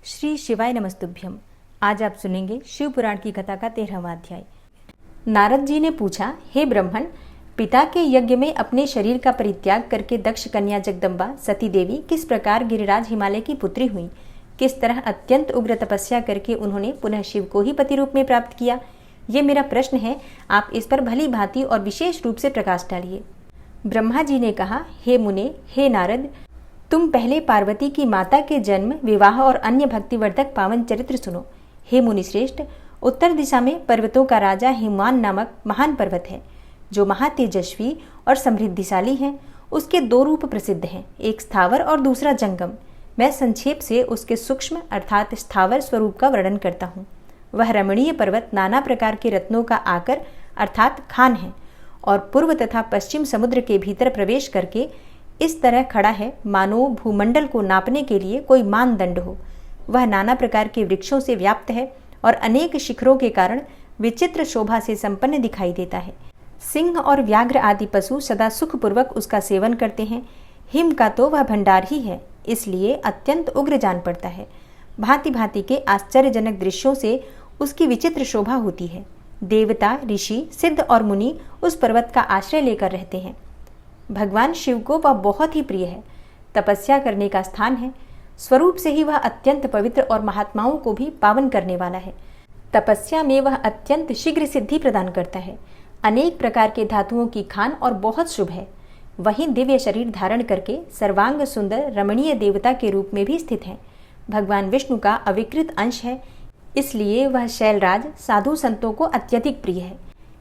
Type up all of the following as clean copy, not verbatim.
श्री शिवाय नमस्तुभ्यम। आज आप सुनेंगे शिव पुराण की कथा का 13वां अध्याय। नारद जी ने पूछा, हे ब्रह्मण, पिता के यज्ञ में अपने शरीर का परित्याग करके दक्ष कन्या जगदम्बा सती देवी किस प्रकार गिरिराज हिमालय की पुत्री हुई, किस तरह अत्यंत उग्र तपस्या करके उन्होंने पुनः शिव को ही पति रूप में प्राप्त किया, ये मेरा प्रश्न है। आप इस पर भली भांति और विशेष रूप से प्रकाश डालिए। ब्रह्मा जी ने कहा, हे मुने, हे नारद, तुम पहले पार्वती की माता के जन्म, विवाह और अन्य भक्तिवर्धक पावन चरित्र सुनो। हे मुनिश्रेष्ठ, उत्तर दिशा में पर्वतों का राजा हिमवान नामक महान पर्वत है, जो महातेजस्वी और समृद्धिशाली है। उसके दो रूप प्रसिद्ध हैं, एक स्थावर और दूसरा जंगम। मैं संक्षेप से उसके सूक्ष्म अर्थात स्थावर स्वरूप का वर्णन करता हूँ। वह रमणीय पर्वत नाना प्रकार के रत्नों का आकर अर्थात खान है और पूर्व तथा पश्चिम समुद्र के भीतर प्रवेश करके इस तरह खड़ा है मानो भूमंडल को नापने के लिए कोई मानदंड हो। वह नाना प्रकार के वृक्षों से व्याप्त है और अनेक शिखरों के कारण विचित्र शोभा से संपन्न दिखाई देता है। सिंह और व्याघ्र आदि पशु सदा सुखपूर्वक उसका सेवन करते हैं। हिम का तो वह भंडार ही है, इसलिए अत्यंत उग्र जान पड़ता है। भांति भांति के आश्चर्यजनक दृश्यों से उसकी विचित्र शोभा होती है। देवता, ऋषि, सिद्ध और मुनि उस पर्वत का आश्रय लेकर रहते हैं। भगवान शिव को वह बहुत ही प्रिय है, तपस्या करने का स्थान है। स्वरूप से ही वह अत्यंत पवित्र और महात्माओं को भी पावन करने वाला है। तपस्या में वह अत्यंत शीघ्र सिद्धि प्रदान करता है। अनेक प्रकार के धातुओं की खान और बहुत शुभ है। वहीं दिव्य शरीर धारण करके सर्वांग सुंदर रमणीय देवता के रूप में भी स्थित है। भगवान विष्णु का अविकृत अंश है, इसलिए वह शैलराज साधु संतों को अत्यधिक प्रिय है।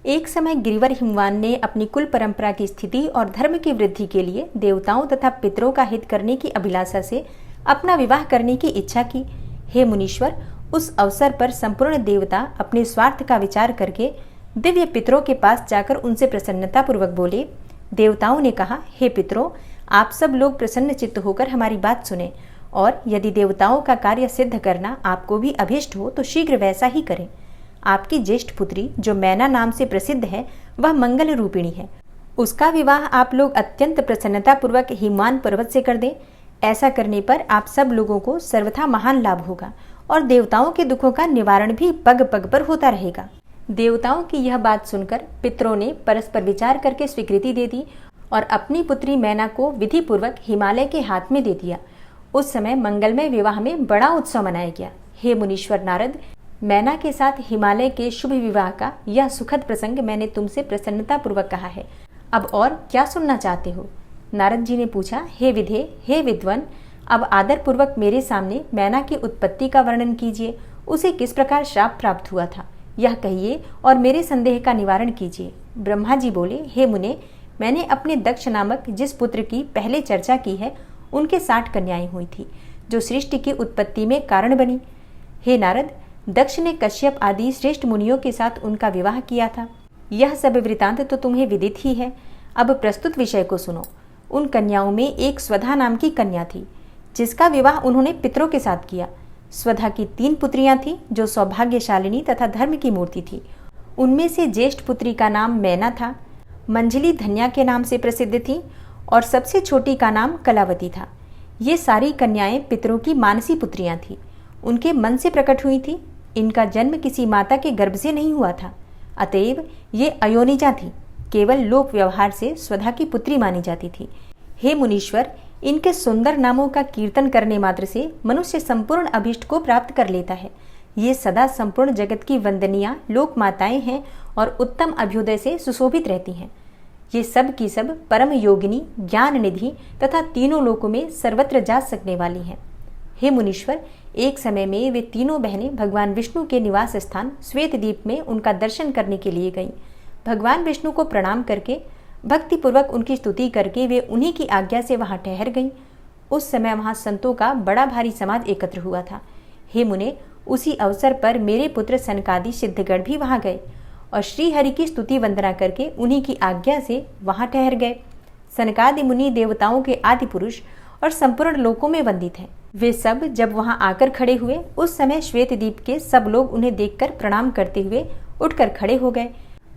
एक समय गिरिवर हिमवान ने अपनी कुल परंपरा की स्थिति और धर्म की वृद्धि के लिए देवताओं तथा पितरों का हित करने की अभिलाषा से अपना विवाह करने की इच्छा की। हे मुनीश्वर, उस अवसर पर संपूर्ण देवता अपने स्वार्थ का विचार करके दिव्य पितरों के पास जाकर उनसे प्रसन्नता पूर्वक बोले। देवताओं ने कहा, हे पितरों, आप सब लोग प्रसन्न चित्त होकर हमारी बात सुने और यदि देवताओं का कार्य सिद्ध करना आपको भी अभिष्ट हो तो शीघ्र वैसा ही करें। आपकी ज्येष्ठ पुत्री जो मैना नाम से प्रसिद्ध है, वह मंगल रूपिणी है। उसका विवाह आप लोग अत्यंत प्रसन्नता पूर्वक हिमवान पर्वत से कर दें। ऐसा करने पर आप सब लोगों को सर्वथा महान लाभ होगा और देवताओं के दुखों का निवारण भी पग पग पर होता रहेगा। देवताओं की यह बात सुनकर पितरों ने परस्पर विचार करके स्वीकृति दे दी और अपनी पुत्री मैना को विधि पूर्वक हिमालय के हाथ में दे दिया। उस समय मंगलमय विवाह में बड़ा उत्सव मनाया गया। हे मुनीश्वर नारद, मैना के साथ हिमालय के शुभ विवाह का यह सुखद प्रसंग मैंने तुमसे प्रसन्नता पूर्वक कहा है। अब और क्या सुनना चाहते हो? नारद जी ने पूछा, हे विधे, हे विद्वन, अब आदर पूर्वक मेरे सामने मैना की उत्पत्ति का वर्णन कीजिए। उसे किस प्रकार श्राप प्राप्त हुआ था, यह कहिए और मेरे संदेह का निवारण कीजिए। ब्रह्मा जी बोले, हे मुने, मैंने अपने दक्ष नामक जिस पुत्र की पहले चर्चा की है, उनके 60 कन्याएं हुई थी, जो सृष्टि की उत्पत्ति में कारण बनी। हे नारद, दक्ष ने कश्यप आदि श्रेष्ठ मुनियों के साथ उनका विवाह किया था। यह सब वृतांत तो तुम्हें विदित ही है। अब प्रस्तुत विषय को सुनो। उन कन्याओं में एक स्वधा नाम की कन्या थी, जिसका विवाह उन्होंने पितरों के साथ किया। स्वधा की 3 पुत्रियां थीं, जो सौभाग्यशालिनी तथा धर्म की मूर्ति थी। उनमें से ज्येष्ठ पुत्री का नाम मैना था, मंजली धन्या के नाम से प्रसिद्ध थी और सबसे छोटी का नाम कलावती था। ये सारी कन्याएं पितरों की मानसी पुत्रियां थीं, उनके मन से प्रकट हुई थी। इनका जन्म किसी माता के गर्भ से नहीं हुआ था, अतएव ये अयोनिजा थी, केवल लोक व्यवहार से स्वधा की पुत्री मानी जाती थी। हे मुनीश्वर, इनके सुंदर नामों का कीर्तन करने मात्र से मनुष्य संपूर्ण अभीष्ट को प्राप्त कर लेता है। ये सदा संपूर्ण जगत की वंदनीय लोक माताएं हैं और उत्तम अभ्युदय से सुशोभित रहती हैं। ये सब की सब परम योगिनी, ज्ञान निधि तथा तीनों लोकों में सर्वत्र जा सकने वाली हैं। हे मुनीश्वर, एक समय में वे तीनों बहनें भगवान विष्णु के निवास स्थान श्वेतद्वीप में उनका दर्शन करने के लिए गईं। भगवान विष्णु को प्रणाम करके भक्तिपूर्वक उनकी स्तुति करके वे उन्हीं की आज्ञा से वहां ठहर गईं। उस समय वहां संतों का बड़ा भारी समाज एकत्र हुआ था। हे मुने, उसी अवसर पर मेरे पुत्र सनकादि सिद्धगण भी वहां गए और श्री हरि की स्तुति वंदना करके उन्हीं की आज्ञा से वहां ठहर गए। सनकादि मुनि देवताओं के आदि पुरुष और संपूर्ण लोकों में वंदित हैं। वे सब जब वहां आकर खड़े हुए, उस समय श्वेतद्वीप के सब लोग उन्हें देखकर प्रणाम करते हुए उठकर खड़े हो गए,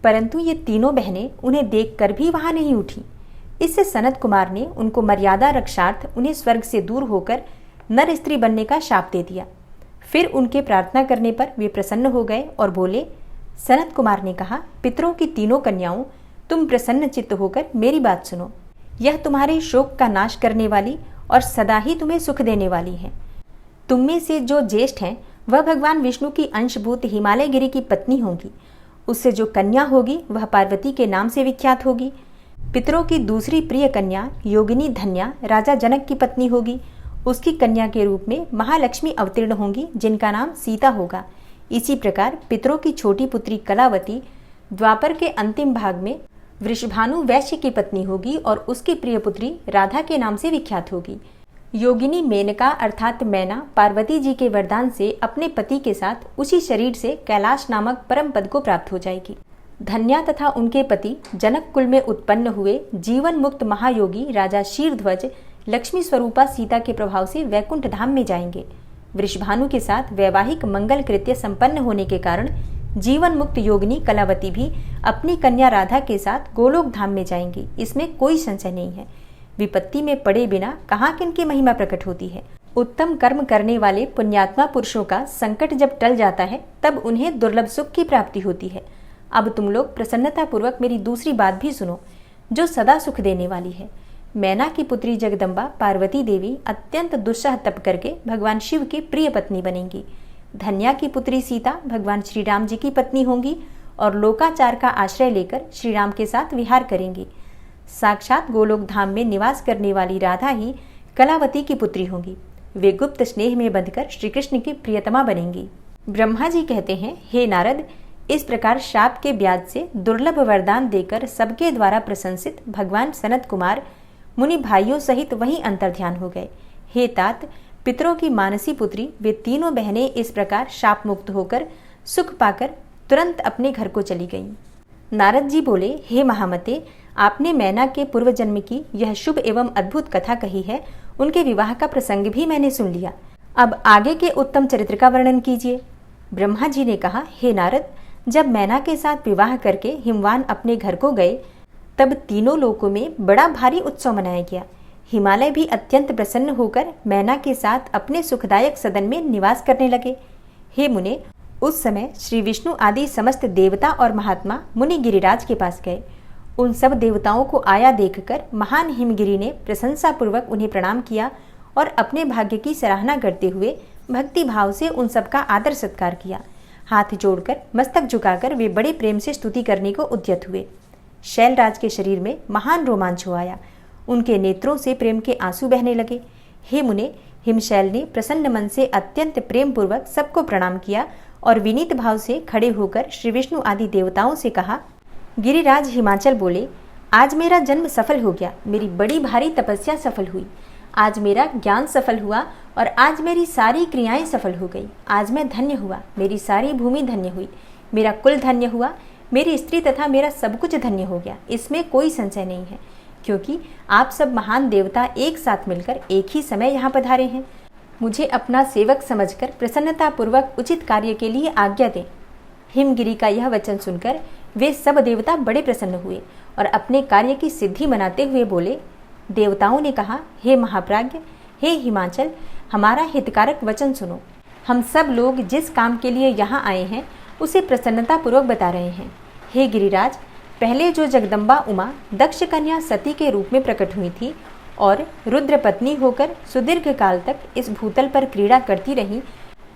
परंतु ये तीनों बहनें उन्हें देखकर भी वहां नहीं उठी। इससे सनत कुमार ने उनको मर्यादा रक्षार्थ उन्हें स्वर्ग से दूर होकर नर स्त्री बनने का शाप दे दिया। फिर उनके प्रार्थना करने पर वे प्रसन्न हो गए और बोले। सनत कुमार ने कहा, पितरों की तीनों कन्याओं, तुम प्रसन्न चित्त होकर मेरी बात सुनो। यह तुम्हारे शोक का नाश करने वाली और सदा ही तुम्हें सुख देने वाली है। तुम में से जो ज्येष्ठ हैं वह भगवान विष्णु की अंशभूत हिमालय गिरी की पत्नी होगी। उससे जो कन्या होगी वह पार्वती के नाम से विख्यात होगी। पितरों की दूसरी प्रिय कन्या योगिनी धन्या राजा जनक की पत्नी होगी। उसकी कन्या के रूप में महालक्ष्मी अवतीर्ण होंगी, जिनका नाम सीता होगा। इसी प्रकार पितरों की छोटी पुत्री कलावती द्वापर के अंतिम भाग में वृषभानु वैश्य की पत्नी होगी और उसकी प्रिय पुत्री राधा के नाम से विख्यात होगी। योगिनी मेनका अर्थात मैना पार्वती जी के वरदान से अपने पति के साथ उसी शरीर से कैलाश नामक परम पद को प्राप्त हो जाएगी। धन्या तथा उनके पति जनक कुल में उत्पन्न हुए जीवन मुक्त महायोगी राजा शीरध्वज लक्ष्मी स्वरूपा सीता के प्रभाव से वैकुंठ धाम में जाएंगे। वृषभानु के साथ वैवाहिक मंगल कृत्य संपन्न होने के कारण जीवन मुक्त योगिनी कलावती भी अपनी कन्या राधा के साथ गोलोक धाम में जाएंगी। इसमें कोई संशय नहीं है। विपत्ति में पड़े बिना कहाँ किनकी महिमा प्रकट होती है। उत्तम कर्म करने वाले पुण्यात्मा पुरुषों का संकट जब टल जाता है तब उन्हें दुर्लभ सुख की प्राप्ति होती है। अब तुम लोग प्रसन्नता पूर्वक मेरी दूसरी बात भी सुनो, जो सदा सुख देने वाली है। मैना की पुत्री जगदम्बा पार्वती देवी अत्यंत दुस्सह तप करके भगवान शिव की प्रिय पत्नी बनेंगी। धन्या की पुत्री सीता भगवान श्री राम जी की पत्नी होंगी और लोकाचार का आश्रय लेकर श्री राम के साथ विहार करेंगी। साक्षात गोलोक धाम में निवास करने वाली राधा ही कलावती की पुत्री होंगी। वे गुप्त स्नेह में बंधकर श्री कृष्ण की प्रियतमा बनेंगी। ब्रह्मा जी कहते हैं, हे नारद, इस प्रकार शाप के ब्याज से दुर्लभ वरदान देकर सबके द्वारा प्रशंसित भगवान सनत कुमार मुनि भाइयों सहित वहीं अंतर्ध्यान हो गए। हे तात, पितरों की मानसी पुत्री वे तीनों बहनें इस प्रकार शाप मुक्त होकर सुख पाकर तुरंत अपने घर को चली गईं। नारद जी बोले, हे महामते, आपने मैना के पूर्व जन्म की यह शुभ एवं अद्भुत कथा कही है। उनके विवाह का प्रसंग भी मैंने सुन लिया। अब आगे के उत्तम चरित्र का वर्णन कीजिए। ब्रह्मा जी ने कहा, हे नारद, जब मैना के साथ विवाह करके हिमवान अपने घर को गए तब तीनों लोकों में बड़ा भारी उत्सव मनाया गया। हिमालय भी अत्यंत प्रसन्न होकर मैना के साथ अपने सुखदायक सदन में निवास करने लगे। हे मुने, उस समय श्री विष्णु आदि समस्त देवता और महात्मा मुनि गिरिराज के पास गए। उन सब देवताओं को आया देखकर महान हिमगिरी ने प्रशंसा पूर्वक उन्हें प्रणाम किया और अपने भाग्य की सराहना करते हुए भक्ति भाव से उन सबका आदर सत्कार किया। हाथ जोड़कर मस्तक झुकाकर वे बड़े प्रेम से स्तुति करने को उद्यत हुए। शैलराज के शरीर में महान रोमांच हो आया। उनके नेत्रों से प्रेम के आंसू बहने लगे। हे मुने, हिमशैल ने प्रसन्न मन से अत्यंत प्रेम पूर्वक सबको प्रणाम किया और विनीत भाव से खड़े होकर श्री विष्णु आदि देवताओं से कहा। गिरिराज हिमाचल बोले, आज मेरा जन्म सफल हो गया। मेरी बड़ी भारी तपस्या सफल हुई। आज मेरा ज्ञान सफल हुआ और आज मेरी सारी क्रियाएं सफल हो गई। आज मैं धन्य हुआ। मेरी सारी भूमि धन्य हुई। मेरा कुल धन्य हुआ। मेरी स्त्री तथा मेरा सब कुछ धन्य हो गया। इसमें कोई संशय नहीं है, क्योंकि आप सब महान देवता एक साथ मिलकर एक ही समय यहाँ पधारे हैं। मुझे अपना सेवक समझकर प्रसन्नता पूर्वक उचित कार्य के लिए आज्ञा दें। हिमगिरी का यह वचन सुनकर वे सब देवता बड़े प्रसन्न हुए और अपने कार्य की सिद्धि मनाते हुए बोले। देवताओं ने कहा, हे महाप्राज्ञ, हे हिमाचल, हमारा हितकारक वचन सुनो। हम सब लोग जिस काम के लिए यहाँ आए हैं उसे प्रसन्नता पूर्वक बता रहे हैं। हे गिरिराज, पहले जो जगदम्बा उमा दक्ष कन्या सती के रूप में प्रकट हुई थी और रुद्र पत्नी होकर सुदीर्घ काल तक इस भूतल पर क्रीड़ा करती रही,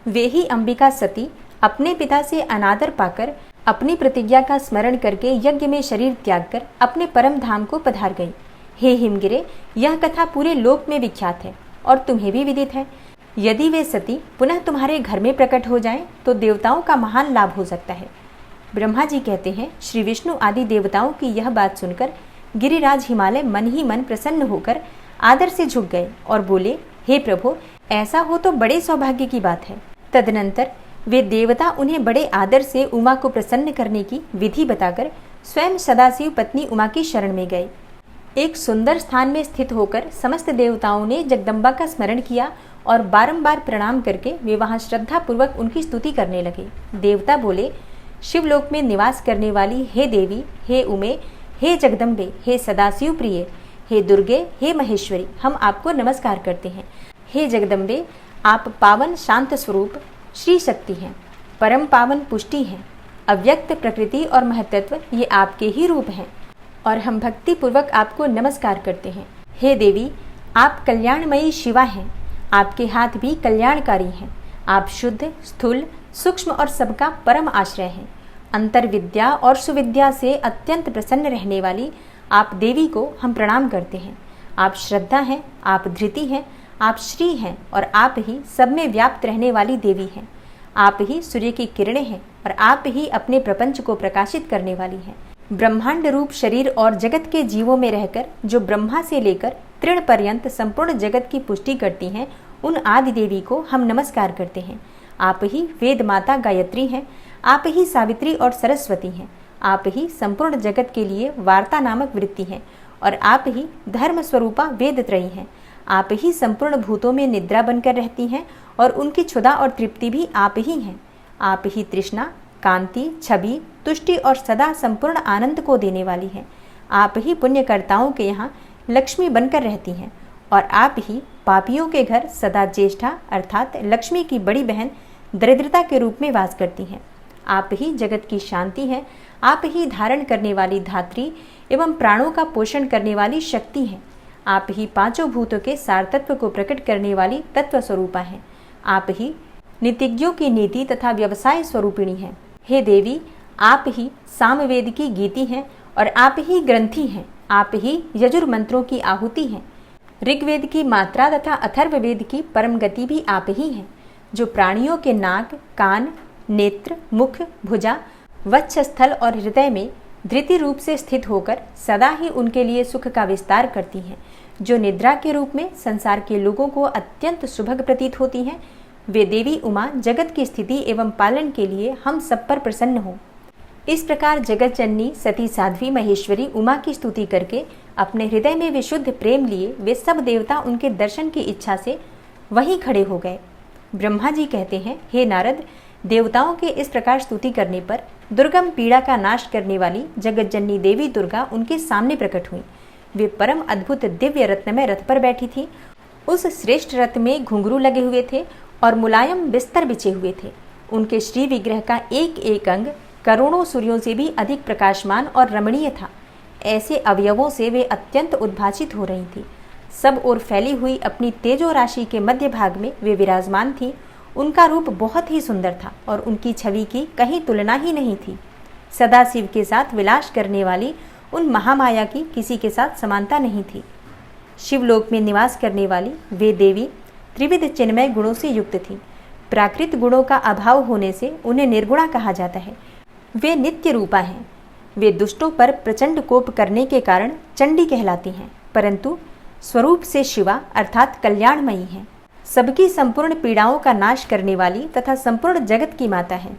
वे ही अंबिका सती अपने पिता से अनादर पाकर अपनी प्रतिज्ञा का स्मरण करके यज्ञ में शरीर त्याग कर अपने परम धाम को पधार गई। हे हिमगिरे, यह कथा पूरे लोक में विख्यात है और तुम्हें भी विदित है। यदि वे सती पुनः तुम्हारे घर में प्रकट हो जाएं, तो देवताओं का महान लाभ हो सकता है। ब्रह्मा जी कहते हैं, श्री विष्णु आदि देवताओं की यह बात सुनकर गिरिराज हिमालय मन ही मन प्रसन्न होकर आदर से झुक गए और बोले, हे प्रभु, ऐसा हो तो बड़े सौभाग्य की बात है। तदनंतर वे देवता उन्हें बड़े आदर से उमा को प्रसन्न करने की विधि बताकर स्वयं सदाशिव पत्नी उमा की शरण में गए। एक सुंदर स्थान में स्थित होकर समस्त देवताओं ने जगदम्बा का स्मरण किया और बारंबार प्रणाम करके वे वहां श्रद्धा पूर्वक उनकी स्तुति करने लगे। देवता बोले, शिवलोक में निवास करने वाली हे देवी, हे उमे, हे जगदम्बे, हे सदाशिव प्रिय, हे दुर्गे, हे महेश्वरी, हम आपको नमस्कार करते हैं। हे जगदम्बे, आप पावन शांत स्वरूप श्री शक्ति हैं, परम पावन पुष्टि हैं, अव्यक्त प्रकृति और महत्त्व ये आपके ही रूप हैं और हम भक्ति पूर्वक आपको नमस्कार करते हैं। हे देवी, आप कल्याणमयी शिवा हैं, आपके हाथ भी कल्याणकारी हैं। आप शुद्ध, स्थूल, सूक्ष्म और सबका परम आश्रय हैं। अंतर विद्या और सुविद्या से अत्यंत प्रसन्न रहने वाली आप देवी को हम प्रणाम करते हैं। आप श्रद्धा हैं, आप धृति हैं, आप श्री हैं और आप ही सब में व्याप्त रहने वाली देवी हैं। आप ही सूर्य की किरणें हैं और आप ही अपने प्रपंच को प्रकाशित करने वाली हैं। ब्रह्मांड रूप शरीर और जगत के जीवों में रहकर जो ब्रह्मा से लेकर तृण पर्यंत संपूर्ण जगत की पुष्टि करती हैं, उन आदि देवी को हम नमस्कार करते हैं। आप ही वेद माता गायत्री हैं, आप ही सावित्री और सरस्वती हैं। आप ही संपूर्ण जगत के लिए वार्ता नामक वृत्ति हैं और आप ही धर्म स्वरूपा वेद त्रयी हैं। आप ही संपूर्ण भूतों में निद्रा बनकर रहती हैं और उनकी क्षुधा और तृप्ति भी आप ही हैं। आप ही तृष्णा, कांति, छवि, तुष्टि और सदा संपूर्ण आनंद को देने वाली हैं। आप ही पुण्यकर्ताओं के यहाँ लक्ष्मी बनकर रहती हैं और आप ही पापियों के घर सदा ज्येष्ठा अर्थात लक्ष्मी की बड़ी बहन दरिद्रता के रूप में वास करती हैं। आप ही जगत की शांति हैं, आप ही धारण करने वाली धात्री एवं प्राणों का पोषण करने वाली शक्ति हैं। आप ही पांचों भूतों के सार तत्व को प्रकट करने वाली तत्व स्वरूपा हैं। आप ही नीतिज्ञों की नीति तथा व्यवसाय स्वरूपिणी हैं। हे देवी, आप ही सामवेद की गीति हैं और आप ही ग्रंथि हैं। आप ही यजुर मंत्रों की आहुति हैं। ऋग्वेद की मात्रा तथा अथर्ववेद की परम गति भी आप ही हैं, जो प्राणियों के नाक, कान, नेत्र, मुख, भुजा, वक्षस्थल और हृदय में धृति रूप से स्थित होकर सदा ही उनके लिए सुख का विस्तार करती हैं, जो निद्रा के रूप में संसार के लोगों को अत्यंत सुभग प्रतीत होती हैं। वे देवी उमा जगत की स्थिति एवं पालन के लिए हम सब पर प्रसन्न हो। इस प्रकार जगत जननी सती साध्वी महेश्वरी उमा की स्तुति करके अपने हृदय में विशुद्ध प्रेम लिए वे सब देवता उनके दर्शन की इच्छा से वहीं खड़े हो गए। ब्रह्मा जी कहते हैं, हे नारद, देवताओं के इस प्रकार स्तुति करने पर दुर्गम पीड़ा का नाश करने वाली जगत जननी देवी दुर्गा उनके सामने प्रकट हुई। वे परम अद्भुत दिव्य रत्नमय रथ पर बैठी थी। उस श्रेष्ठ रथ में घुंघरू लगे हुए थे और मुलायम बिस्तर बिछे हुए थे। उनके श्री विग्रह का एक एक अंग करोड़ों सूर्यों से भी अधिक प्रकाशमान और रमणीय था। ऐसे अवयवों से वे अत्यंत उद्भासित हो रही थी। सब ओर फैली हुई अपनी तेजो राशि के मध्य भाग में वे विराजमान थी। उनका रूप बहुत ही सुंदर था और उनकी छवि की कहीं तुलना ही नहीं थी। सदाशिव के साथ विलास करने वाली उन महामाया की किसी के साथ समानता नहीं थी। शिवलोक में निवास करने वाली वे देवी त्रिविध चिन्मय गुणों से युक्त थी। प्राकृत गुणों का अभाव होने से उन्हें निर्गुणा कहा जाता है। वे नित्य रूपा हैं। वे दुष्टों पर प्रचंड कोप करने के कारण चंडी कहलाती हैं, परंतु स्वरूप से शिवा अर्थात कल्याणमयी हैं। सबकी संपूर्ण पीड़ाओं का नाश करने वाली तथा संपूर्ण जगत की माता है।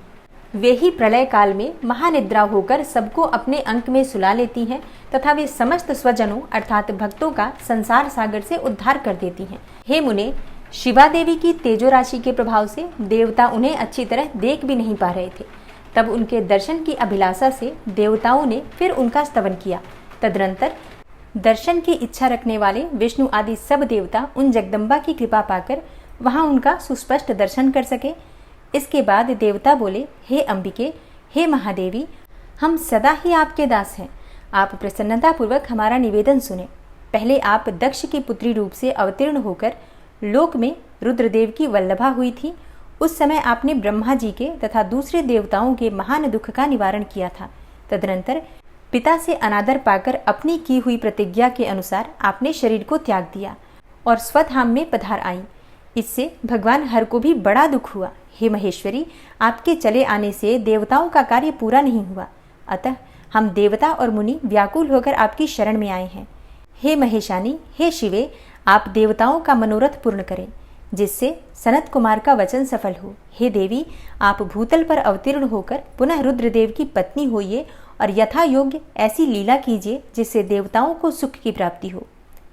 वे ही प्रलय काल में महानिद्रा होकर सबको अपने अंक में सुला लेती हैं तथा वे समस्त स्वजनों अर्थात भक्तों का संसार सागर से उद्धार कर देती हैं। हे मुने, शिवा देवी की तेजो राशि के प्रभाव से देवता उन्हें अच्छी तरह देख भी नहीं पा रहे थे। तब उनके दर्शन की अभिलाषा से देवताओं ने फिर उनका स्तवन किया। तदनंतर दर्शन की इच्छा रखने वाले विष्णु आदि सब देवता उन जगदम्बा की कृपा पाकर वहां उनका सुस्पष्ट दर्शन कर सके। इसके बाद देवता बोले, हे अंबिके, हे महादेवी, हम सदा ही आपके दास हैं। आप प्रसन्नतापूर्वक हमारा निवेदन सुने। पहले आप दक्ष की पुत्री रूप से अवतीर्ण होकर लोक में रुद्रदेव की वल्लभा हुई थी। उस समय आपने ब्रह्मा जी के तथा दूसरे देवताओं के महान दुख का निवारण किया था। तदनंतर पिता से अनादर पाकर अपनी की हुई प्रतिज्ञा के अनुसार आपने शरीर को त्याग दिया और स्वधाम में पधार आई। इससे भगवान हर को भी बड़ा दुख हुआ। हे महेश्वरी, आपके चले आने से देवताओं का कार्य पूरा नहीं हुआ, अतः हम देवता और मुनि व्याकुल होकर आपकी शरण में आए हैं। हे महेशानी, हे शिवे, आप देवताओं का मनोरथ पूर्ण करें, जिससे सनत कुमार का वचन सफल हो। हे देवी, आप भूतल पर अवतीर्ण होकर पुनः रुद्रदेव की पत्नी होइए और यथा योग्य ऐसी लीला कीजिए जिससे देवताओं को सुख की प्राप्ति हो।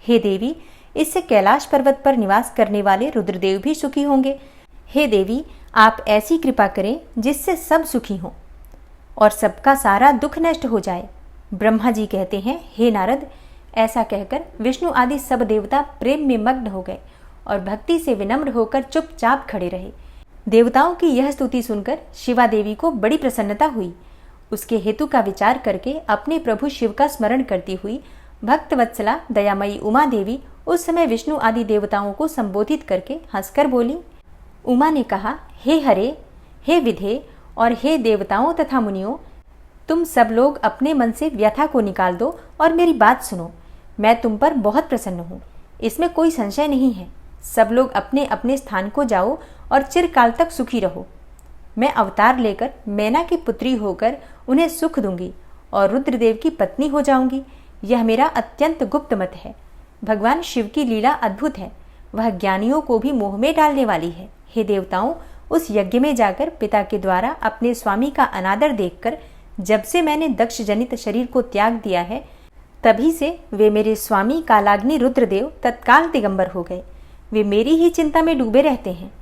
हे देवी, इससे कैलाश पर्वत पर निवास करने वाले रुद्रदेव भी सुखी होंगे। हे देवी, आप ऐसी कृपा करें जिससे सब सुखी हों और सबका सारा दुख नष्ट हो जाए। ब्रह्मा जी कहते हैं, हे नारद, ऐसा कहकर विष्णु आदि सब देवता प्रेम में मग्न हो गए और भक्ति से विनम्र होकर चुपचाप खड़े रहे। देवताओं की यह स्तुति सुनकर शिवा देवी को बड़ी प्रसन्नता हुई। उसके हेतु का विचार करके अपने प्रभु शिव का स्मरण करती हुई भक्त वत्सला दयामयी उमा देवी उस समय विष्णु आदि देवताओं को संबोधित करके हंसकर बोली। उमा ने कहा, हे हरे, हे विधे और हे देवताओं तथा मुनियों, तुम सब लोग अपने मन से व्यथा को निकाल दो और मेरी बात सुनो। मैं तुम पर बहुत प्रसन्न हूँ, इसमें कोई संशय नहीं है। सब लोग अपने अपने स्थान को जाओ और चिरकाल तक सुखी रहो। मैं अवतार लेकर मैना की पुत्री होकर उन्हें सुख दूंगी और रुद्रदेव की पत्नी हो जाऊंगी। यह मेरा अत्यंत गुप्त मत है। भगवान शिव की लीला अद्भुत है, वह ज्ञानियों को भी मोह में डालने वाली है। हे देवताओं, उस यज्ञ में जाकर पिता के द्वारा अपने स्वामी का अनादर देखकर जब से मैंने दक्ष जनित शरीर को त्याग दिया है, तभी से वे मेरे स्वामी कालाग्नि रुद्रदेव तत्काल दिगंबर हो गए। वे मेरी ही चिंता में डूबे रहते हैं।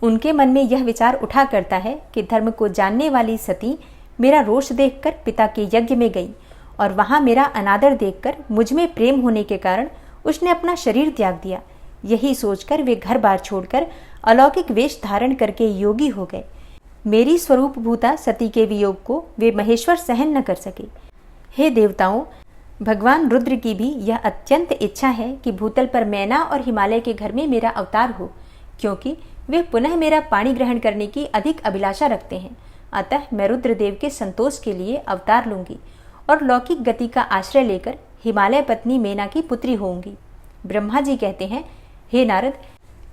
उनके मन में यह विचार उठा करता है कि धर्म को जानने वाली सती मेरा रोष देखकर पिता के यज्ञ में गई और वहां मेरा अनादर देखकर मुझ में प्रेम होने के कारण उसने अपना शरीर त्याग दिया। यही सोचकर वे घर बार छोड़कर अलौकिक वेश धारण करके योगी हो गए। मेरी स्वरूप भूता सती के वियोग को वे महेश्वर सहन न कर सके। हे देवताओं, भगवान रुद्र की भी यह अत्यंत इच्छा है कि भूतल पर मैना और हिमालय के घर में मेरा अवतार हो, क्योंकि वे पुनः मेरा पाणी ग्रहण करने की अधिक अभिलाषा रखते हैं। अतः मैं रुद्रदेव के संतोष के लिए अवतार लूंगी और लौकिक गति का आश्रय लेकर हिमालय पत्नी मैना की पुत्री होंगी। ब्रह्मा जी कहते हैं, हे नारद,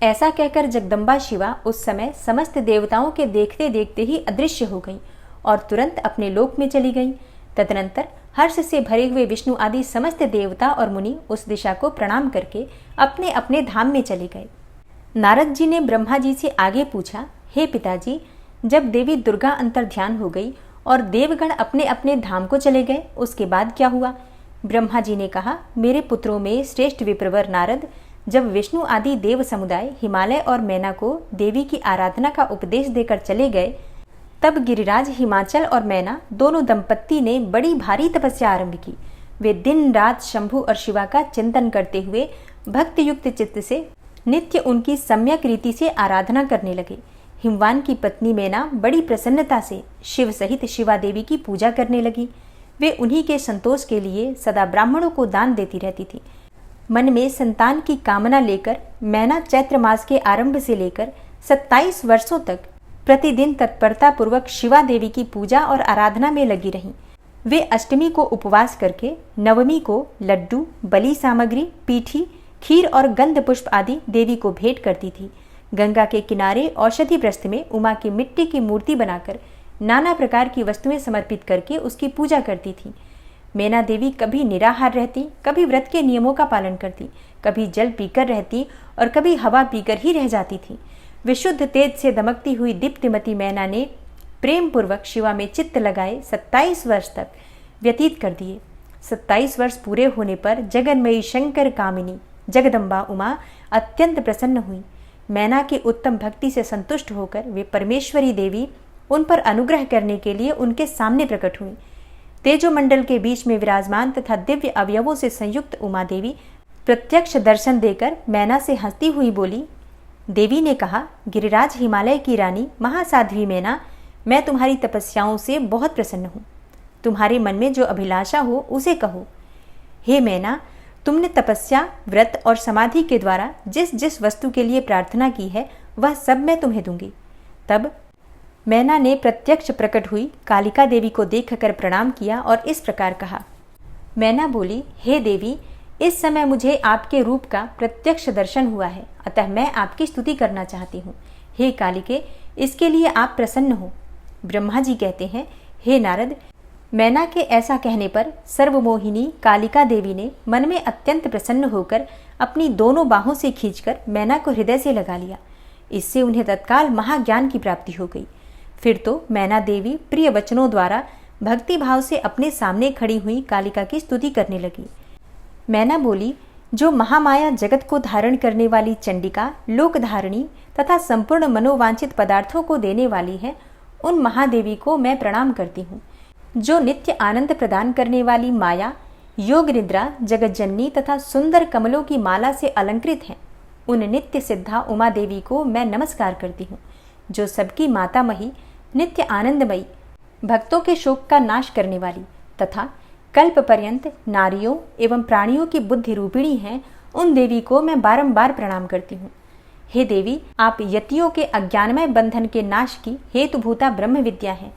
ऐसा कहकर जगदम्बा शिवा उस समय समस्त देवताओं के देखते देखते ही अदृश्य हो गई और तुरंत अपने लोक में चली गई। तदनंतर हर्ष से भरे हुए विष्णु आदि समस्त देवता और मुनि उस दिशा को प्रणाम करके अपने अपने धाम में चले गए। नारद जी ने ब्रह्मा जी से आगे पूछा, हे पिताजी, जब देवी दुर्गा अंतर ध्यान हो गई और देवगण अपने अपने धाम को चले गए, उसके बाद क्या हुआ? ब्रह्मा जी ने कहा, मेरे पुत्रों में श्रेष्ठ विप्रवर नारद, जब विष्णु आदि देव समुदाय हिमालय और मैना को देवी की आराधना का उपदेश देकर चले गए, तब गिरिराज हिमाचल और मैना दोनों दंपत्ति ने बड़ी भारी तपस्या आरंभ की। वे दिन रात शंभु और शिवा का चिंतन करते हुए भक्त युक्त चित्त से नित्य उनकी सम्यक रीति से आराधना करने लगे। हिमवान की पत्नी मैना बड़ी प्रसन्नता से शिव सहित शिवा देवी की पूजा करने लगी। वे उन्हीं के संतोष के लिए सदा ब्राह्मणों को दान देती रहती थी। मन में संतान की कामना लेकर मैना चैत्र मास के आरंभ से लेकर 27 वर्षों तक प्रतिदिन तत्परता पूर्वक शिवा देवी की पूजा और आराधना में लगी रहीं। वे अष्टमी को उपवास करके नवमी को लड्डू, बलि सामग्री, पीठी, खीर और गंध पुष्प आदि देवी को भेंट करती थी। गंगा के किनारे औषधि प्रस्थ में उमा की मिट्टी की मूर्ति बनाकर नाना प्रकार की वस्तुएं समर्पित करके उसकी पूजा करती थी। मैना देवी कभी निराहार रहती, कभी व्रत के नियमों का पालन करती, कभी जल पीकर रहती और कभी हवा पीकर ही रह जाती थी। विशुद्ध तेज से दमकती हुई दीप्तिमती मैना ने प्रेम पूर्वक शिवा में चित्त लगाए 27 वर्ष तक व्यतीत कर दिए। 27 वर्ष पूरे होने पर जगन्मयी शंकर कामिनी जगदम्बा उमा अत्यंत प्रसन्न हुई। मैना की उत्तम भक्ति से संतुष्ट होकर वे परमेश्वरी देवी उन पर अनुग्रह करने के लिए उनके सामने प्रकट हुई। तेजोमंडल के बीच में विराजमान तथा दिव्य अवयवों से संयुक्त उमा देवी प्रत्यक्ष दर्शन देकर मैना से हंसती हुई बोली। देवी ने कहा, गिरिराज हिमालय की रानी महासाध्वी मैना, मैं तुम्हारी तपस्याओं से बहुत प्रसन्न हूँ। तुम्हारे मन में जो अभिलाषा हो उसे कहो। हे मैना, तुमने तपस्या, व्रत और समाधि के द्वारा जिस जिस वस्तु के लिए प्रार्थना की है वह सब मैं तुम्हें दूंगी। तब मैना ने प्रत्यक्ष प्रकट हुई कालिका देवी को देखकर प्रणाम किया और इस प्रकार कहा। मैना बोली, हे देवी, इस समय मुझे आपके रूप का प्रत्यक्ष दर्शन हुआ है, अतः मैं आपकी स्तुति करना चाहती हूँ। हे कालिके, इसके लिए आप प्रसन्न हो। ब्रह्मा जी कहते हैं, हे नारद, मैना के ऐसा कहने पर सर्वमोहिनी कालिका देवी ने मन में अत्यंत प्रसन्न होकर अपनी दोनों बाहों से खींचकर मैना को हृदय से लगा लिया। इससे उन्हें तत्काल महाज्ञान की प्राप्ति हो गई। फिर तो मैना देवी प्रिय वचनों द्वारा भक्ति भाव से अपने सामने खड़ी हुई कालिका की स्तुति करने लगी। मैना बोली, जो महामाया जगत को धारण करने वाली चंडिका, लोकधारिणी तथा संपूर्ण मनोवांछित पदार्थों को देने वाली है, उन महादेवी को मैं प्रणाम करती हूँ। जो नित्य आनंद प्रदान करने वाली माया, योग निद्रा, जगज्जननी तथा सुंदर कमलों की माला से अलंकृत हैं, उन नित्य सिद्धा उमा देवी को मैं नमस्कार करती हूँ। जो सबकी मातामही, नित्य आनंदमयी, भक्तों के शोक का नाश करने वाली तथा कल्प पर्यंत नारियों एवं प्राणियों की बुद्धि रूपिणी हैं, उन देवी को मैं बारंबार प्रणाम करती हूँ। हे देवी, आप यतियों के अज्ञानमय बंधन के नाश की हेतुभूता ब्रह्म विद्या हैं।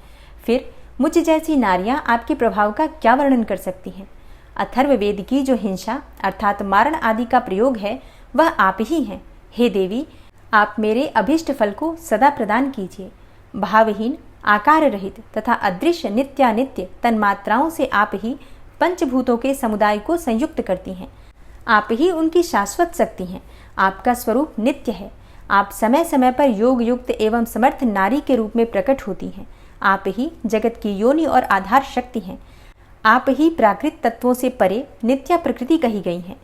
फिर मुझ जैसी नारियां आपके प्रभाव का क्या वर्णन कर सकती हैं। अथर्ववेद की जो हिंसा अर्थात मारण आदि का प्रयोग है, वह आप ही हैं। हे देवी, आप मेरे अभिष्ट फल को सदा प्रदान कीजिए। भावहीन, आकार रहित तथा अदृश्य नित्यानित्य तन्मात्राओं से आप ही पंचभूतों के समुदाय को संयुक्त करती हैं। आप ही उनकी शाश्वत शक्ति हैं। आपका स्वरूप नित्य है। आप समय समय पर योग युक्त एवं समर्थ नारी के रूप में प्रकट होती हैं। आप ही जगत की योनि और आधार शक्ति हैं। आप ही प्राकृत तत्वों से परे नित्य प्रकृति कही गई हैं,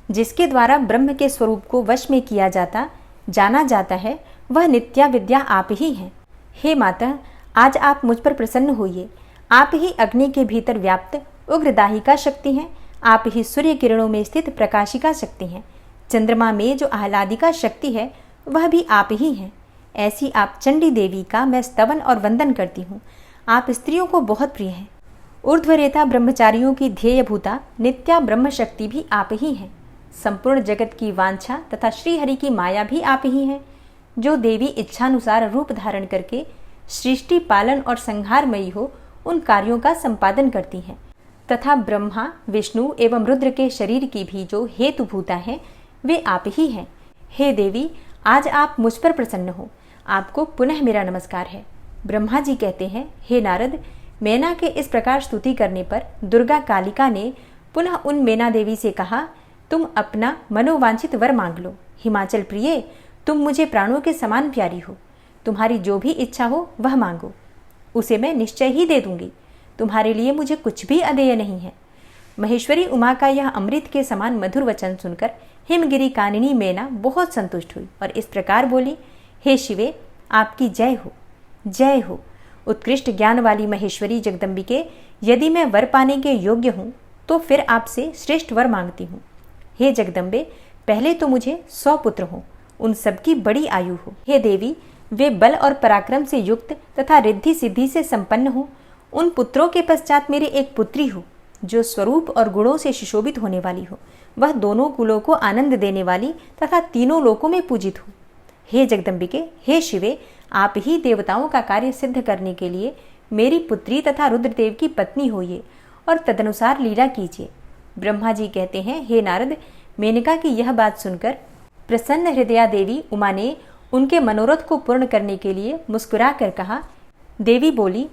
जिसके द्वारा ब्रह्म के स्वरूप को वश में किया जाना जाता है, वह नित्या विद्या आप ही हैं। हे माता, आज आप मुझ पर प्रसन्न होइए। आप ही अग्नि के भीतर व्याप्त उग्रदाहिका शक्ति हैं। आप ही सूर्य किरणों में स्थित प्रकाशिका शक्ति हैं। चंद्रमा में जो आह्लादिका शक्ति है, वह भी आप ही हैं। ऐसी आप चंडी देवी का मैं स्तवन और वंदन करती हूँ। आप स्त्रियों को बहुत प्रिय हैं। ऊर्ध्वरेता ब्रह्मचारियों की ध्येयभूता नित्या ब्रह्म शक्ति भी आप ही हैं। संपूर्ण जगत की वांछा तथा श्रीहरि की माया भी आप ही हैं, जो देवी इच्छानुसार रूप धारण करके सृष्टि पालन और संहारमयी हो उन कार्यों का संपादन करती हैं, तथा ब्रह्मा, विष्णु एवं रुद्र के शरीर की भी जो हेतुभूता है, वे आप ही हैं। हे देवी, आज आप मुझ पर प्रसन्न हो। आपको पुनः मेरा नमस्कार है। ब्रह्मा जी कहते हैं, हे नारद, मैना के इस प्रकार स्तुति करने पर दुर्गा कालिका ने पुनः उन मैना देवी से कहा, तुम अपना मनोवांछित वर मांग लो। हिमाचल प्रिय, तुम मुझे प्राणों के समान प्यारी हो। तुम्हारी जो भी इच्छा हो वह मांगो, उसे मैं निश्चय ही दे दूंगी। तुम्हारे लिए मुझे कुछ भी अदेय नहीं है। महेश्वरी उमा का यह अमृत के समान मधुर वचन सुनकर हिमगिरी कानिनी मैना बहुत संतुष्ट हुई और इस प्रकार बोली, हे शिवे, आपकी जय हो, जय हो। उत्कृष्ट ज्ञान वाली महेश्वरी जगदम्बिके, यदि मैं वर पाने के योग्य हूँ तो फिर आपसे श्रेष्ठ वर मांगती हूँ। हे जगदम्बे, पहले तो मुझे 100 पुत्र हों, उन सबकी बड़ी आयु हो। हे देवी, वे बल और पराक्रम से युक्त तथा रिद्धि सिद्धि से संपन्न हो। उन पुत्रों के पश्चात मेरी एक पुत्री हो, जो स्वरूप और गुणों से सुशोभित होने वाली हो। वह दोनों कुलों को आनंद देने वाली तथा तीनों लोकों में पूजित हो। हे जगदम्बिके, हे शिवे, आप ही देवताओं का कार्य सिद्ध करने के लिए मेरी पुत्री तथा रुद्रदेव की पत्नी होइए और तदनुसार लीला कीजिए। ब्रह्मा जी कहते हैं, हे नारद, मेनका की यह बात सुनकर प्रसन्न हृदया देवी उमा ने उनके मनोरथ को पूर्ण करने के लिए मुस्कुरा कर कहा। देवी बोली,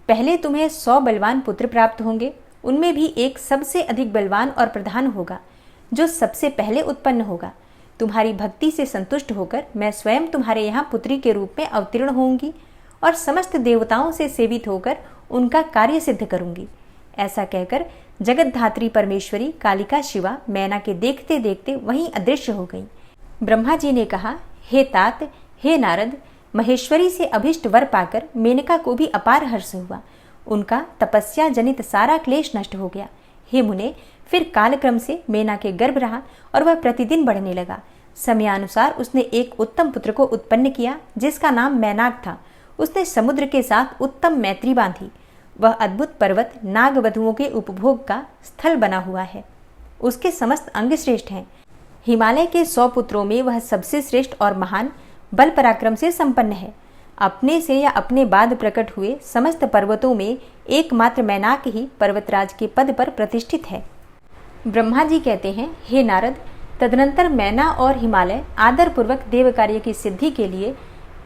पहले तुम्हें 100 बलवान पुत्र प्राप्त होंगे। उनमें भी एक सबसे अधिक बलवान और प्रधान होगा, जो सबसे पहले उत्पन्न होगा। तुम्हारी भक्ति से संतुष्ट होकर मैं स्वयं तुम्हारे यहाँ पुत्री के रूप में अवतीर्ण होंगी और समस्त देवताओं से सेवित होकर उनका कार्य सिद्ध करूंगी। ऐसा कहकर जगत धात्री परमेश्वरी कालिका शिवा मैना के देखते देखते वहीं अदृश्य हो गई। ब्रह्मा जी ने कहा, हे तात, हे नारद, महेश्वरी से अभिष्ट वर पाकर मेनका को भी अपार हर्ष हुआ। उनका तपस्या जनित सारा क्लेश नष्ट हो गया। हे मुने, फिर कालक्रम से मैना के गर्भ रहा और वह प्रतिदिन बढ़ने लगा। समयानुसार उसने एक उत्तम पुत्र को उत्पन्न किया, जिसका नाम मैनाक था। उसने समुद्र के साथ उत्तम मैत्री बांधी। वह अद्भुत पर्वत नागवधुओं के उपभोग का स्थल बना हुआ है। उसके समस्त अंग श्रेष्ठ हैं। हिमालय के 100 पुत्रों में वह सबसे श्रेष्ठ और महान बल पराक्रम से संपन्न है। अपने से या अपने बाद प्रकट हुए समस्त पर्वतों में एकमात्र मैनाक ही पर्वतराज के पद पर प्रतिष्ठित है। ब्रह्मा जी कहते हैं, हे नारद, तदनंतर मैना और हिमालय आदर पूर्वक देव कार्य की सिद्धि के लिए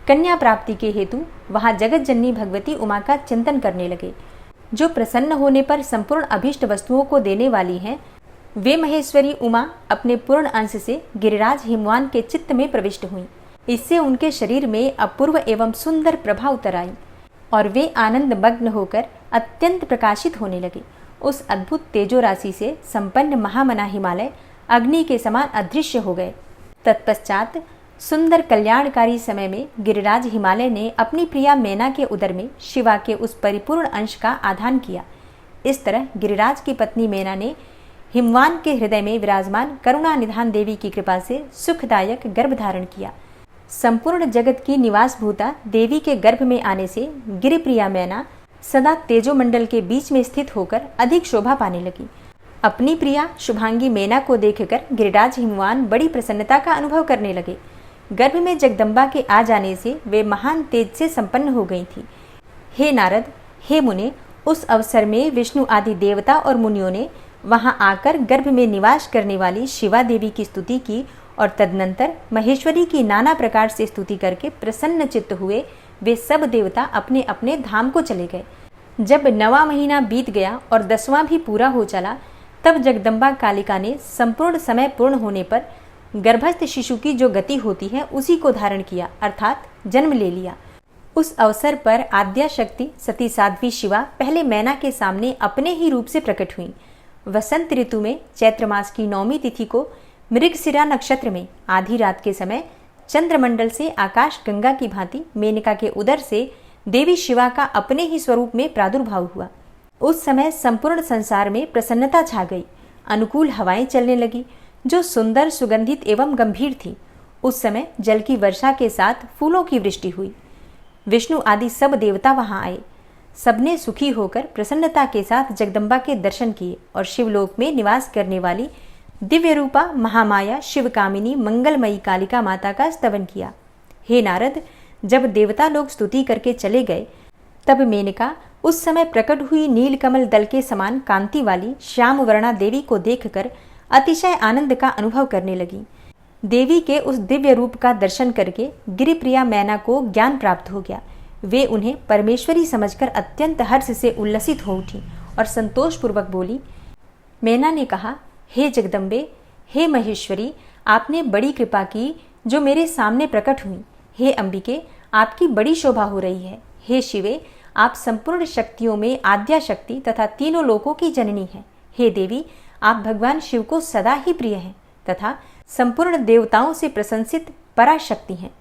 कन्या प्राप्ति के हेतु वहां जगत जननी भगवती उमा का चिंतन करने लगे, जो प्रसन्न होने पर संपूर्ण अभीष्ट वस्तुओं को देने वाली हैं। वे महेश्वरी उमा अपने पूर्ण अंश से गिरिराज हिमवान के चित्त में प्रविष्ट हुई। इससे उनके शरीर में अपूर्व एवं सुंदर प्रभा उतर आई और वे आनंद मग्न होकर अत्यंत प्रकाशित होने लगे। उस अद्भुत तेजो राशि से संपन्न महामना हिमालय अग्नि के समान अदृश्य हो गए। तत्पश्चात सुंदर कल्याणकारी समय में गिरिराज हिमालय ने अपनी प्रिया मैना के उदर में शिवा के उस परिपूर्ण अंश का आधान किया। इस तरह गिरिराज की पत्नी मैना ने हिमवान के हृदय में विराजमान करुणा निधान देवी की कृपा से सुखदायक गर्भ धारण किया। संपूर्ण जगत की निवास भूता देवी के गर्भ में आने से गिरिप्रिया मैना सदा तेजोमंडल के बीच में स्थित होकर अधिक शोभा पाने लगी। अपनी प्रिया शुभांगी मैना को देखकर गिरिराज हिमवान बड़ी प्रसन्नता का अनुभव करने लगे। गर्भ में जगदम्बा के आ जाने से वे महान तेज से संपन्न हो गई थी। हे नारद, हे मुने, उस अवसर में विष्णु आदि देवता और मुनियों ने वहां आकर गर्भ में निवास करने वाली शिवा देवी की स्तुति की और तदनंतर महेश्वरी की नाना प्रकार से स्तुति करके प्रसन्न चित्त हुए वे सब देवता अपने अपने धाम को चले गए। जब 9वां महीना बीत गया और 10वां भी पूरा हो चला, तब जगदम्बा कालिका ने संपूर्ण समय पूर्ण होने पर गर्भस्थ शिशु की जो गति होती है उसी को धारण किया, अर्थात जन्म ले लिया। उस अवसर पर आद्या शक्ति सती साध्वी शिवा पहले मैना के सामने अपने ही रूप से प्रकट हुई। वसंत ऋतु में चैत्र मास की 9वीं तिथि को मृगशिरा नक्षत्र में आधी रात के समय चंद्रमंडल से आकाश गंगा की भांति मेनका के उदर से देवी शिवा का अपने ही स्वरूप में प्रादुर्भाव हुआ। उस समय संपूर्ण संसार में प्रसन्नता छा गई। अनुकूल हवाएं चलने लगी जो सुंदर, सुगंधित एवं गंभीर थी। उस समय जल की वर्षा के साथ फूलों की वृष्टि हुई। विष्णु आदि सब देवता वहां आए। सबने सुखी होकर प्रसन्नता के साथ जगदम्बा के दर्शन किए और शिवलोक में निवास करने वाली दिव्य रूपा महामाया शिवकामिनी मंगलमयी कालिका माता का स्तवन किया। हे नारद, जब देवता लोग स्तुति करके चले गए, तब मेनका उस समय प्रकट हुई नीलकमल दल के समान कांति वाली श्याम वर्णा देवी को देखकर अतिशय आनंद का अनुभव करने लगी। देवी के उस दिव्य रूप का दर्शन करके गिरिप्रिया मैना को ज्ञान प्राप्त हो गया। वे उन्हें परमेश्वरी समझकर अत्यंत हर्ष से उल्लसित हो उठी और संतोषपूर्वक बोली। मैना ने कहा, हे जगदम्बे, हे महेश्वरी, आपने बड़ी कृपा की जो मेरे सामने प्रकट हुई। हे अंबिके, आपकी बड़ी शोभा हो रही है। हे शिवे, आप संपूर्ण शक्तियों में आद्या शक्ति तथा तीनों लोकों की जननी हैं। हे देवी, आप भगवान शिव को सदा ही प्रिय हैं तथा संपूर्ण देवताओं से प्रशंसित पराशक्ति हैं।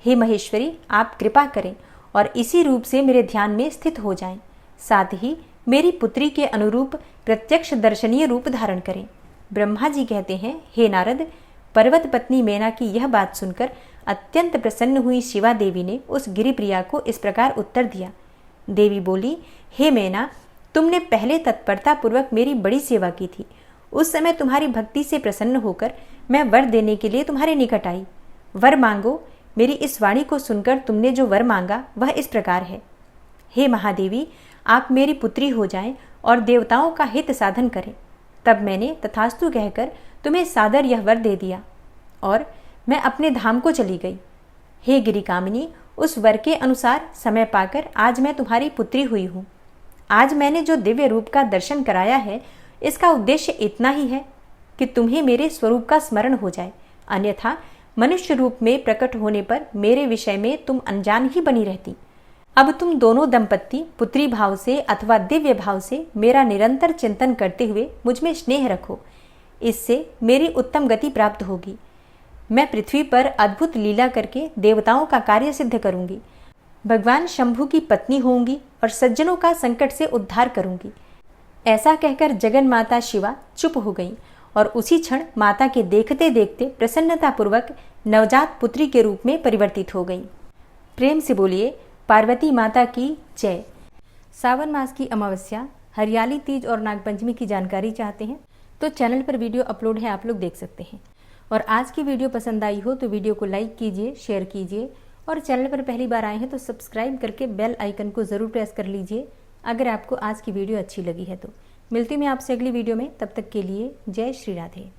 हे महेश्वरी, आप कृपा करें और इसी रूप से मेरे ध्यान में स्थित हो जाएं। साथ ही मेरी पुत्री के अनुरूप प्रत्यक्ष दर्शनीय रूप धारण करें। ब्रह्मा जी कहते हैं, हे नारद, पर्वत पत्नी मैना की यह बात सुनकर अत्यंत प्रसन्न हुई शिवा देवी ने उस गिरिप्रिया को इस प्रकार उत्तर दिया। देवी बोली, हे मैना, तुमने पहले तत्परता पूर्वक मेरी बड़ी सेवा की थी। उस समय तुम्हारी भक्ति से प्रसन्न होकर मैं वर देने के लिए तुम्हारे निकट आई। वर मांगो। मेरी इस वाणी को सुनकर तुमने जो वर मांगा वह इस प्रकार है। हे महादेवी, आप मेरी पुत्री हो जाएं और देवताओं का हित साधन करें। तब मैंने तथास्तु कहकर तुम्हें सादर यह वर दे दिया और मैं अपने धाम को चली गई। हे गिरिकामिनी, उस वर के अनुसार समय पाकर आज मैं तुम्हारी पुत्री हुई हूँ। आज मैंने जो दिव्य रूप का दर्शन कराया है, इसका उद्देश्य इतना ही है कि तुम्हें मेरे स्वरूप का स्मरण हो जाए, अन्यथा मनुष्य रूप में प्रकट होने पर मेरे विषय में तुम अनजान ही बनी रहती। अब तुम दोनों दंपत्ति पुत्री भाव से अथवा दिव्य भाव से मेरा निरंतर चिंतन करते हुए मुझ में स्नेह रखो। इससे मेरी उत्तम गति प्राप्त होगी। मैं पृथ्वी पर अद्भुत लीला करके देवताओं का कार्य सिद्ध करूंगी। भगवान शंभु की पत्नी होंगी और सज्जनों का संकट से उद्धार करूंगी। ऐसा कहकर जगन माता शिवा चुप हो गई और उसी क्षण माता के देखते देखते प्रसन्नतापूर्वक नवजात पुत्री के रूप में परिवर्तित हो गई। प्रेम से बोलिए पार्वती माता की जय। सावन मास की अमावस्या, हरियाली तीज और नागपंचमी की जानकारी चाहते हैं तो चैनल पर वीडियो अपलोड है, आप लोग देख सकते हैं। और आज की वीडियो पसंद आई हो तो वीडियो को लाइक कीजिए, शेयर कीजिए और चैनल पर पहली बार आए हैं तो सब्सक्राइब करके बेल आइकन को ज़रूर प्रेस कर लीजिए अगर आपको आज की वीडियो अच्छी लगी है तो। मिलती मैं आपसे अगली वीडियो में, तब तक के लिए जय श्री राधे।